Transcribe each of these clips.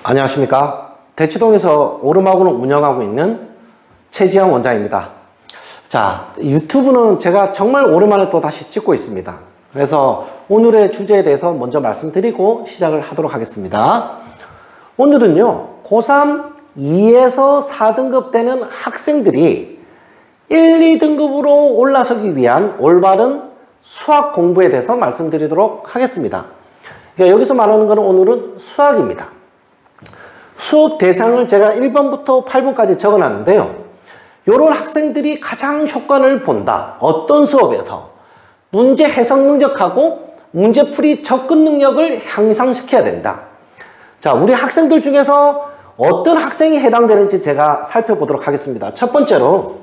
안녕하십니까. 대치동에서 오름학원을 운영하고 있는 최지영 원장입니다. 자, 유튜브는 제가 정말 오랜만에 또 다시 찍고 있습니다. 그래서 오늘의 주제에 대해서 먼저 말씀드리고 시작을 하도록 하겠습니다. 오늘은요, 고3 2에서 4등급 되는 학생들이 1, 2등급으로 올라서기 위한 올바른 수학 공부에 대해서 말씀드리도록 하겠습니다. 그러니까 여기서 말하는 것은 오늘은 수학입니다. 수업 대상을 제가 1번부터 8번까지 적어놨는데요. 이런 학생들이 가장 효과를 본다. 어떤 수업에서? 문제 해석 능력하고 문제풀이 접근 능력을 향상시켜야 된다. 자, 우리 학생들 중에서 어떤 학생이 해당되는지 제가 살펴보도록 하겠습니다. 첫 번째로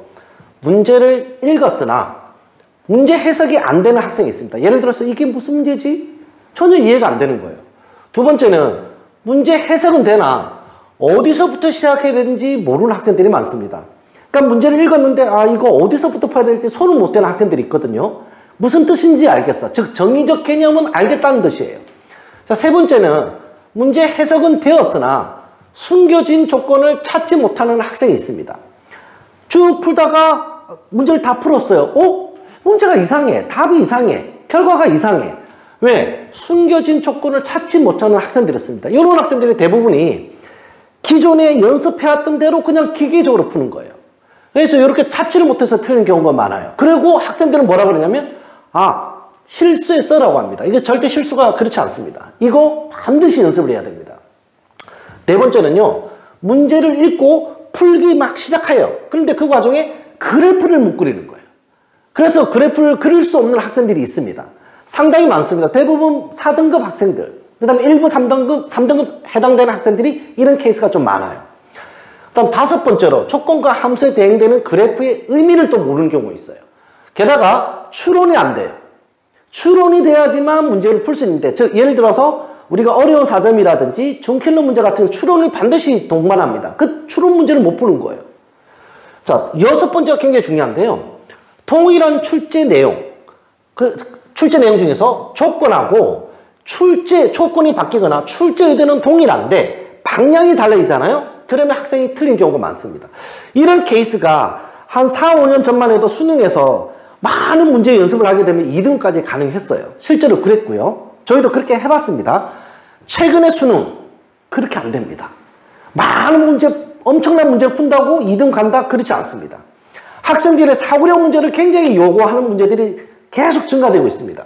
문제를 읽었으나 문제 해석이 안 되는 학생이 있습니다. 예를 들어서 이게 무슨 문제지? 전혀 이해가 안 되는 거예요. 두 번째는 문제 해석은 되나 어디서부터 시작해야 되는지 모르는 학생들이 많습니다. 그러니까 문제를 읽었는데 이거 어디서부터 풀어야 될지 손을 못 대는 학생들이 있거든요. 무슨 뜻인지 알겠어. 즉 정의적 개념은 알겠다는 뜻이에요. 자, 세 번째는 문제 해석은 되었으나 숨겨진 조건을 찾지 못하는 학생이 있습니다. 쭉 풀다가 문제를 다 풀었어요. 문제가 이상해. 답이 이상해. 결과가 이상해. 왜? 숨겨진 조건을 찾지 못하는 학생들이 있습니다. 이런 학생들이 대부분이 기존에 연습해왔던 대로 그냥 기계적으로 푸는 거예요. 그래서 이렇게 찾지를 못해서 틀린 경우가 많아요. 그리고 학생들은 뭐라 그러냐면 실수했어라고 합니다. 이게 절대 실수가 그렇지 않습니다. 이거 반드시 연습을 해야 됩니다. 네 번째는요, 문제를 읽고 풀기 막 시작해요. 그런데 그 과정에 그래프를 못 그리는 거예요. 그래서 그래프를 그릴 수 없는 학생들이 있습니다. 상당히 많습니다. 대부분 4등급 학생들, 그 다음에 1부 3등급 해당되는 학생들이 이런 케이스가 좀 많아요. 그 다음 다섯 번째로 조건과 함수에 대응되는 그래프의 의미를 또 모르는 경우가 있어요. 게다가 추론이 안 돼요. 추론이 돼야지만 문제를 풀 수 있는데, 즉 예를 들어서 우리가 어려운 사점이라든지 중킬러 문제 같은 추론을 반드시 동반합니다. 그 추론 문제를 못 푸는 거예요. 자, 여섯 번째가 굉장히 중요한데요. 동일한 출제 내용, 출제 내용 중에서 조건하고 조건이 바뀌거나 출제 의도는 동일한데 방향이 달라지잖아요. 그러면 학생이 틀린 경우가 많습니다. 이런 케이스가 한 4, 5년 전만 해도 수능에서 많은 문제 연습을 하게 되면 2등까지 가능했어요. 실제로 그랬고요. 저희도 그렇게 해봤습니다. 최근에 수능 그렇게 안 됩니다. 많은 문제, 엄청난 문제를 푼다고 2등 간다? 그렇지 않습니다. 학생들의 사고력 문제를 굉장히 요구하는 문제들이 계속 증가되고 있습니다.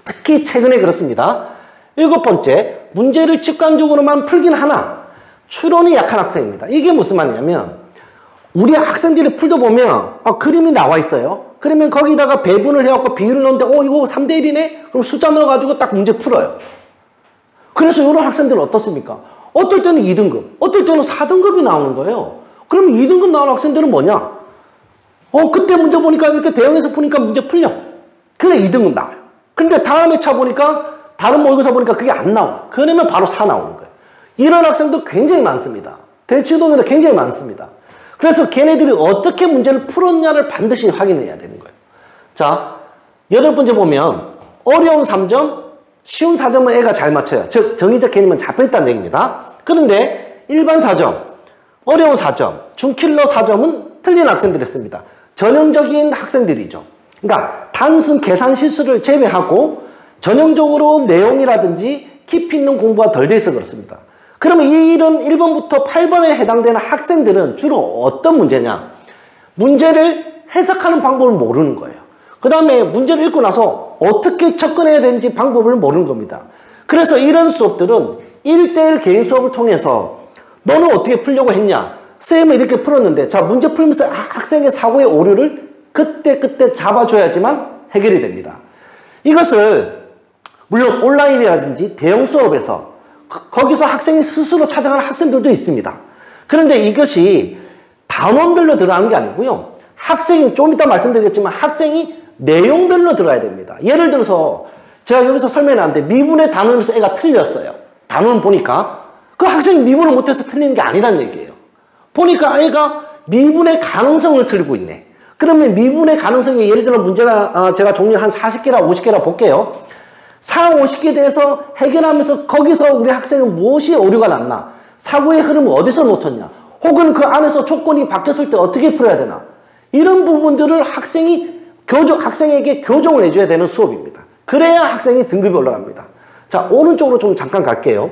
특히 최근에 그렇습니다. 일곱 번째, 문제를 직관적으로만 풀긴 하나 추론이 약한 학생입니다. 이게 무슨 말이냐면 우리 학생들이 풀다 보면 그림이 나와 있어요. 그러면 거기다가 배분을 해갖고 비율을 넣는데 이거 3대 1이네? 그럼 숫자 넣어가지고 딱 문제 풀어요. 그래서 이런 학생들은 어떻습니까? 어떨 때는 2등급, 어떨 때는 4등급이 나오는 거예요. 그러면 2등급 나오는 학생들은 뭐냐? 그때 문제 보니까 이렇게 대응해서 푸니까 문제 풀려. 그래 2등급 나와요. 근데 다음에 차 보니까 다른 모의고사 보니까 그게 안 나와. 그러면 바로 4 나오는 거예요. 이런 학생도 굉장히 많습니다. 대치동에도 굉장히 많습니다. 그래서 걔네들이 어떻게 문제를 풀었냐를 반드시 확인해야 되는 거예요. 자, 여덟 번째 보면 어려운 3점, 쉬운 4점은 애가 잘 맞춰요. 즉 정의적 개념은 잡혀있다는 얘기입니다. 그런데 일반 4점, 어려운 4점, 중킬러 4점은 틀린 학생들이 있습니다. 전형적인 학생들이죠. 그러니까 단순 계산 실수를 제외하고 전형적으로 내용이라든지 깊이 있는 공부가 덜 돼 있어 그렇습니다. 그러면 이런 1번부터 8번에 해당되는 학생들은 주로 어떤 문제냐? 문제를 해석하는 방법을 모르는 거예요. 그 다음에 문제를 읽고 나서 어떻게 접근해야 되는지 방법을 모르는 겁니다. 그래서 이런 수업들은 1대1 개인 수업을 통해서 너는 어떻게 풀려고 했냐? 쌤은 이렇게 풀었는데 자 문제 풀면서 학생의 사고의 오류를 그때 잡아줘야지만 해결이 됩니다. 이것을 물론 온라인이라든지 대형 수업에서 거기서 학생이 스스로 찾아가는 학생들도 있습니다. 그런데 이것이 단원별로 들어가는 게 아니고요. 학생이 좀 이따 말씀드리겠지만 학생이 내용별로 들어가야 됩니다. 예를 들어서 제가 여기서 설명해놨는데 미분의 단원에서 애가 틀렸어요. 단원 보니까 그 학생이 미분을 못해서 틀리는 게 아니란 얘기예요. 보니까 애가 미분의 가능성을 틀리고 있네. 그러면 미분의 가능성이 예를 들어 문제가 제가 종류를 한 40개나 50개나 볼게요. 4, 50개에 대해서 해결하면서 거기서 우리 학생은 무엇이 오류가 났나? 사고의 흐름을 어디서 놓쳤냐? 혹은 그 안에서 조건이 바뀌었을 때 어떻게 풀어야 되나? 이런 부분들을 학생에게 교정을 해줘야 되는 수업입니다. 그래야 학생이 등급이 올라갑니다. 자, 오른쪽으로 좀 잠깐 갈게요.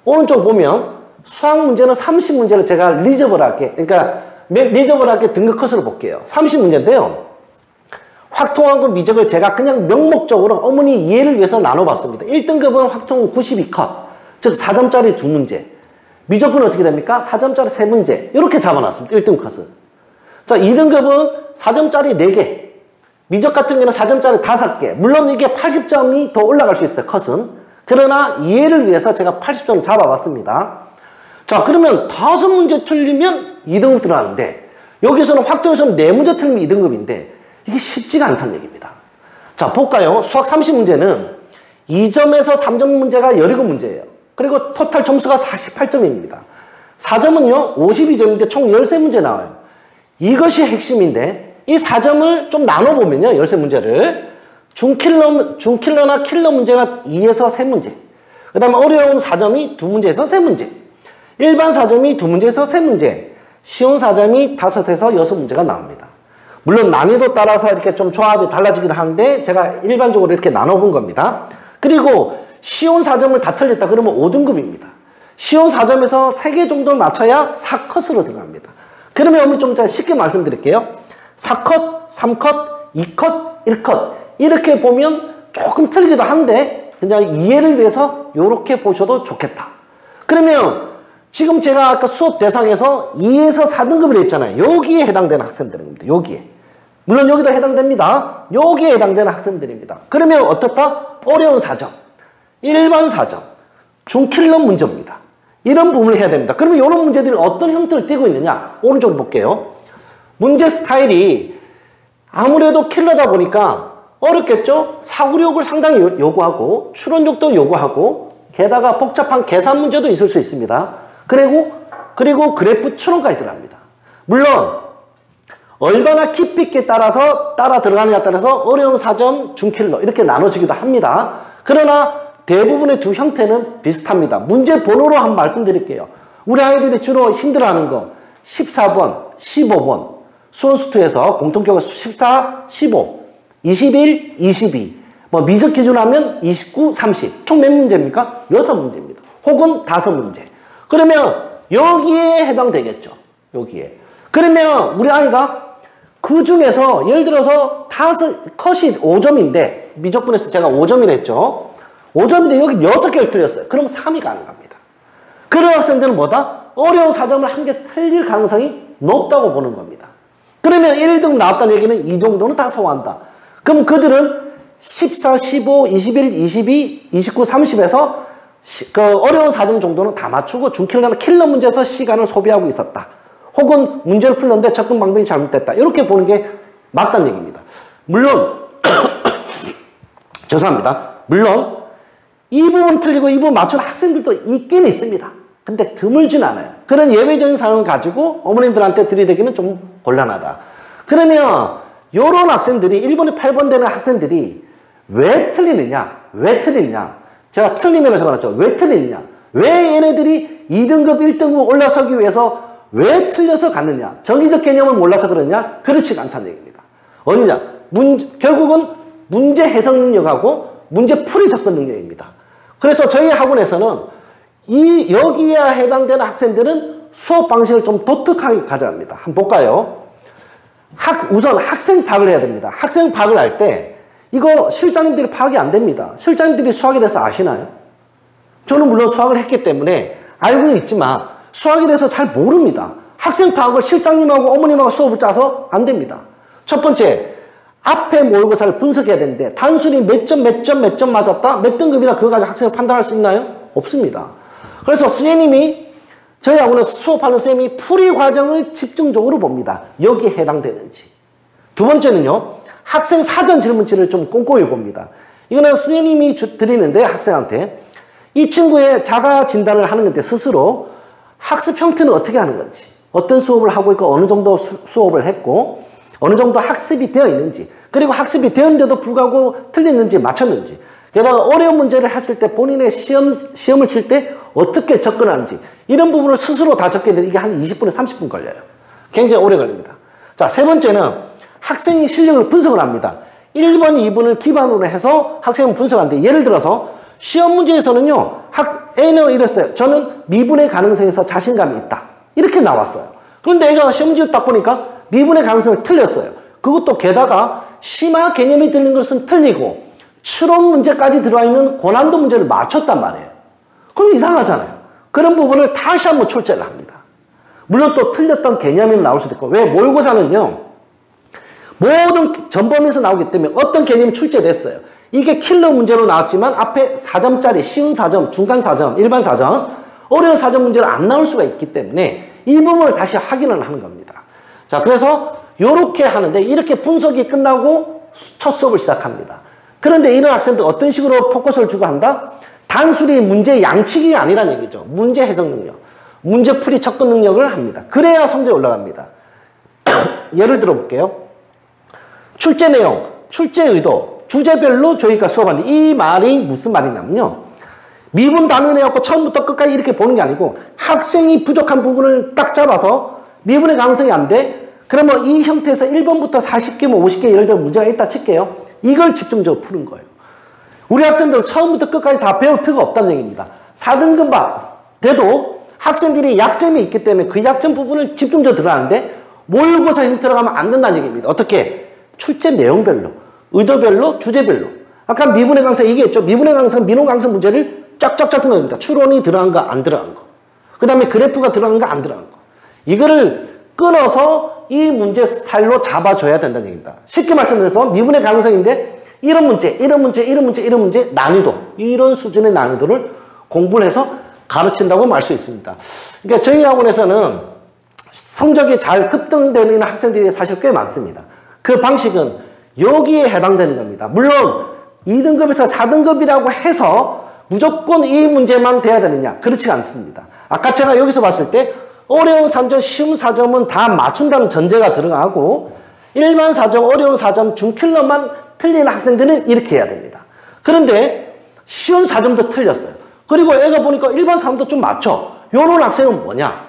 오른쪽 보면 수학 문제는 30문제를 제가 리저블하게, 그러니까 리저블하게 등급 컷으로 볼게요. 30문제인데요. 확통하고 미적을 제가 그냥 명목적으로 어머니 이해를 위해서 나눠봤습니다. 1등급은 확통 92컷, 즉 4점짜리 2문제. 미적은 어떻게 됩니까? 4점짜리 3문제. 이렇게 잡아놨습니다. 1등 컷은. 자, 2등급은 4점짜리 4개. 미적 같은 경우는 4점짜리 5개. 물론 이게 80점이 더 올라갈 수 있어요, 컷은. 그러나 이해를 위해서 제가 80점 잡아봤습니다. 자, 그러면 5문제 틀리면 2등급 들어가는데, 여기서는 확통에서는 4문제 틀리면 2등급인데, 이게 쉽지가 않다는 얘기입니다. 자, 볼까요? 수학 30문제는 2점에서 3점 문제가 17문제예요. 그리고 토탈 점수가 48점입니다. 4점은요, 52점인데 총 13문제 나와요. 이것이 핵심인데, 이 4점을 좀 나눠보면요, 13문제를. 중킬러나 킬러 문제가 2에서 3문제. 그 다음에 어려운 4점이 2문제에서 3문제. 일반 4점이 2문제에서 3문제. 쉬운 4점이 5에서 6문제가 나옵니다. 물론 난이도 따라서 이렇게 좀 조합이 달라지긴 하는데 제가 일반적으로 이렇게 나눠본 겁니다. 그리고 쉬운 4점을 다 틀렸다 그러면 5등급입니다. 쉬운 4점에서 3개 정도를 맞춰야 4컷으로 들어갑니다. 그러면 어머니 좀 제가 쉽게 말씀드릴게요. 4컷, 3컷, 2컷, 1컷 이렇게 보면 조금 틀리기도 한데 그냥 이해를 위해서 이렇게 보셔도 좋겠다. 그러면 지금 제가 아까 수업 대상에서 2에서 4등급을 했잖아요. 여기에 해당되는 학생들입니다. 여기에. 물론 여기도 해당됩니다. 여기에 해당되는 학생들입니다. 그러면 어떻다? 어려운 4점, 일반 4점, 중킬러 문제입니다. 이런 부분을 해야 됩니다. 그러면 이런 문제들이 어떤 형태를 띠고 있느냐? 오른쪽으로 볼게요. 문제 스타일이 아무래도 킬러다 보니까 어렵겠죠? 사고력을 상당히 요구하고 추론력도 요구하고 게다가 복잡한 계산 문제도 있을 수 있습니다. 그리고 그래프 추론까지 들어갑니다. 물론 얼마나 깊이 있게 따라 들어가느냐에 따라서 어려운 4점, 중킬러 이렇게 나눠지기도 합니다. 그러나 대부분의 두 형태는 비슷합니다. 문제 번호로 한번 말씀드릴게요. 우리 아이들이 주로 힘들어하는 거 14번, 15번 수원수투에서 공통교과 14, 15, 21, 22 미적 기준으로 하면 29, 30 총 몇 문제입니까? 6문제입니다. 혹은 5문제. 그러면 여기에 해당되겠죠. 여기에. 그러면 우리 아이가 그 중에서 예를 들어서 컷이 5점인데 미적분에서 제가 5점이라 했죠. 5점인데 여기 6개를 틀렸어요. 그럼 3이 가능합니다. 그런 학생들은 뭐다? 어려운 4점을 한 개 틀릴 가능성이 높다고 보는 겁니다. 그러면 1등 나왔다는 얘기는 이 정도는 다 소화한다. 그럼 그들은 14, 15, 21, 22, 29, 30에서 그 어려운 4점 정도는 다 맞추고 중킬러나 킬러 문제에서 시간을 소비하고 있었다. 혹은 문제를 풀는데 접근 방법이 잘못됐다. 이렇게 보는 게 맞다는 얘기입니다. 물론 죄송합니다. 물론 이 부분 틀리고 이 부분 맞추는 학생들도 있긴 있습니다. 근데 드물진 않아요. 그런 예외적인 상황을 가지고 어머님들한테 들이대기는 좀 곤란하다. 그러면 이런 학생들이 1번에 8번 되는 학생들이 왜 틀리느냐? 왜 틀리느냐? 제가 틀리면 적어놨죠. 왜 틀리느냐? 왜 얘네들이 2등급, 1등급 올라서기 위해서 왜 틀려서 갔느냐? 정의적 개념을 몰라서 그러냐? 그렇지 않다는 얘기입니다. 어디냐? 결국은 문제 해석 능력하고 문제 풀이 접근 능력입니다. 그래서 저희 학원에서는 여기에 해당되는 학생들은 수업 방식을 좀 독특하게 가져갑니다. 한번 볼까요? 우선 학생 파악을 해야 됩니다. 학생 파악을 할 때 이거 실장님들이 파악이 안 됩니다. 실장님들이 수학에 대해서 아시나요? 저는 물론 수학을 했기 때문에 알고는 있지만 수학에 대해서 잘 모릅니다. 학생 파악을 실장님하고 어머님하고 수업을 짜서 안 됩니다. 첫 번째, 앞에 모의고사를 분석해야 되는데 단순히 몇 점 맞았다? 몇 등급이다? 그거 가지고 학생을 판단할 수 있나요? 없습니다. 그래서 선생님이 저희 학원에서 수업하는 선생님이 풀이 과정을 집중적으로 봅니다. 여기에 해당되는지. 두 번째는요. 학생 사전 질문지를 좀 꼼꼼히 봅니다. 이거는 선생님이 드리는데 학생한테 이 친구의 자가 진단을 하는 건데 스스로 학습 형태는 어떻게 하는 건지 어떤 수업을 하고 있고 어느 정도 수업을 했고 어느 정도 학습이 되어 있는지 그리고 학습이 되었는데도 불구하고 틀렸는지 맞췄는지 게다가 어려운 문제를 했을 때 본인의 시험을 칠 때 어떻게 접근하는지 이런 부분을 스스로 다 적게 되는데 이게 한 20분에서 30분 걸려요. 굉장히 오래 걸립니다. 자, 세 번째는 학생의 실력을 분석을 합니다. 1번, 2번을 기반으로 해서 학생은 분석하는데 예를 들어서 시험 문제에서는요. A는 이랬어요. 저는 미분의 가능성에서 자신감이 있다. 이렇게 나왔어요. 그런데 애가 시험 문제 딱 보니까 미분의 가능성을 틀렸어요. 그것도 게다가 심화 개념이 들린 것은 틀리고 추론 문제까지 들어와 있는 고난도 문제를 맞췄단 말이에요. 그럼 이상하잖아요. 그런 부분을 다시 한번 출제를 합니다. 물론 또 틀렸던 개념이 나올 수도 있고 왜 모의고사는요. 모든 전범위에서 나오기 때문에 어떤 개념이 출제됐어요. 이게 킬러 문제로 나왔지만 앞에 4점짜리 쉬운 4점, 중간 4점, 일반 4점, 어려운 4점 문제로 안 나올 수가 있기 때문에 이 부분을 다시 확인을 하는 겁니다. 자, 그래서 이렇게 하는데 이렇게 분석이 끝나고 첫 수업을 시작합니다. 그런데 이런 학생들 어떤 식으로 포커스를 주고 한다? 단순히 문제 양치기가 아니라는 얘기죠. 문제 해석 능력, 문제풀이 접근 능력을 합니다. 그래야 성적이 올라갑니다. 예를 들어 볼게요. 출제 내용, 출제 의도, 주제별로 저희가 수업하는데 이 말이 무슨 말이냐면요. 미분 단위 내갖고 처음부터 끝까지 이렇게 보는 게 아니고 학생이 부족한 부분을 딱 잡아서 미분의 가능성이 안 돼? 그러면 이 형태에서 1번부터 40개, 50개 예를 들어 문제가 있다 칠게요. 이걸 집중적으로 푸는 거예요. 우리 학생들은 처음부터 끝까지 다 배울 필요가 없다는 얘기입니다. 4등급 돼도 학생들이 약점이 있기 때문에 그 약점 부분을 집중적으로 들어가는데 모의고사 형태로 들어가면 안 된다는 얘기입니다. 어떻게? 출제 내용별로, 의도별로, 주제별로. 아까 미분의 강성 얘기했죠. 미분의 강성, 민원 강성 문제를 쫙쫙쫙 등급입니다. 추론이 들어간 거, 안 들어간 거. 그 다음에 그래프가 들어간 거, 안 들어간 거. 이거를 끊어서 이 문제 스타일로 잡아줘야 된다는 얘기입니다. 쉽게 말씀드려서 미분의 가능성인데 이런 문제, 이런 문제, 이런 문제, 이런 문제, 난이도, 이런 수준의 난이도를 공부를 해서 가르친다고 말 수 있습니다. 그러니까 저희 학원에서는 성적이 잘 급등되는 학생들이 사실 꽤 많습니다. 그 방식은 여기에 해당되는 겁니다. 물론 2등급에서 4등급이라고 해서 무조건 이 문제만 돼야 되느냐? 그렇지가 않습니다. 아까 제가 여기서 봤을 때 어려운 3점, 쉬운 4점은 다 맞춘다는 전제가 들어가고 일반 4점, 어려운 4점, 중킬러만 틀리는 학생들은 이렇게 해야 됩니다. 그런데 쉬운 4점도 틀렸어요. 그리고 애가 보니까 일반 4점도 좀 맞춰. 이런 학생은 뭐냐?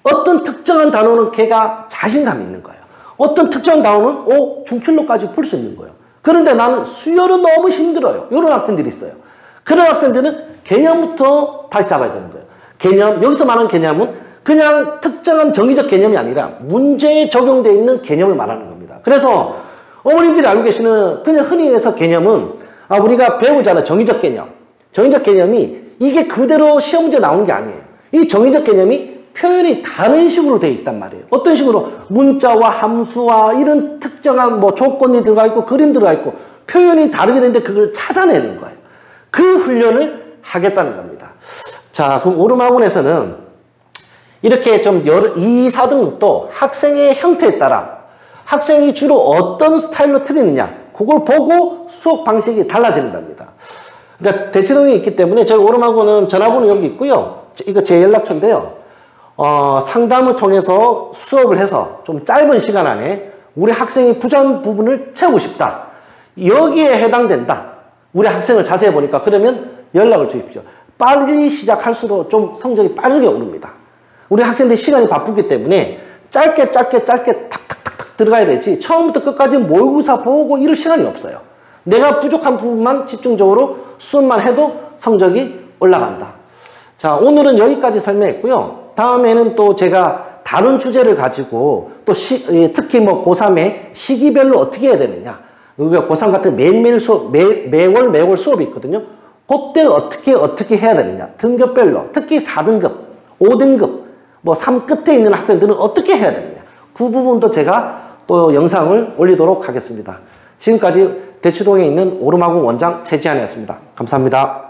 어떤 특정한 단어는 걔가 자신감이 있는 거예요. 어떤 특정한 단어는 중킬러까지 풀 수 있는 거예요. 그런데 나는 수열은 너무 힘들어요. 이런 학생들이 있어요. 그런 학생들은 개념부터 다시 잡아야 되는 거예요. 개념, 여기서 말하는 개념은 그냥 특정한 정의적 개념이 아니라 문제에 적용되어 있는 개념을 말하는 겁니다. 그래서 어머님들이 알고 계시는 그냥 흔히 해서 개념은 우리가 배우잖아요. 정의적 개념. 정의적 개념이 이게 그대로 시험 문제 나온 게 아니에요. 이 정의적 개념이 표현이 다른 식으로 되어 있단 말이에요. 어떤 식으로? 문자와 함수와 이런 특정한 조건이 들어가 있고 그림 들어가 있고 표현이 다르게 되는데 그걸 찾아내는 거예요. 그 훈련을 하겠다는 겁니다. 자, 그럼 오름학원에서는 이렇게 좀 2, 4등급도 학생의 형태에 따라 학생이 주로 어떤 스타일로 틀리느냐 그걸 보고 수업 방식이 달라지는 겁니다. 그러니까 대치동이 있기 때문에 저희 오름학원은 전화번호 여기 있고요. 이거 제 연락처인데요. 상담을 통해서 수업을 해서 좀 짧은 시간 안에 우리 학생이 부족한 부분을 채우고 싶다. 여기에 해당된다. 우리 학생을 자세히 보니까 그러면 연락을 주십시오. 빨리 시작할수록 좀 성적이 빠르게 오릅니다. 우리 학생들이 시간이 바쁘기 때문에 짧게 탁탁탁탁 들어가야 되지 처음부터 끝까지 모의고사 보고 이럴 시간이 없어요. 내가 부족한 부분만 집중적으로 수업만 해도 성적이 올라간다. 자, 오늘은 여기까지 설명했고요. 다음에는 또 제가 다른 주제를 가지고 또 특히 고3에 시기별로 어떻게 해야 되느냐. 우리가 고3 같은 매일매일 수업, 매월 수업이 있거든요. 그때 어떻게 해야 되느냐. 등급별로, 특히 4등급, 5등급, 3 끝에 있는 학생들은 어떻게 해야 되느냐. 그 부분도 제가 또 영상을 올리도록 하겠습니다. 지금까지 대치동에 있는 오름학원 원장 최지한이었습니다. 감사합니다.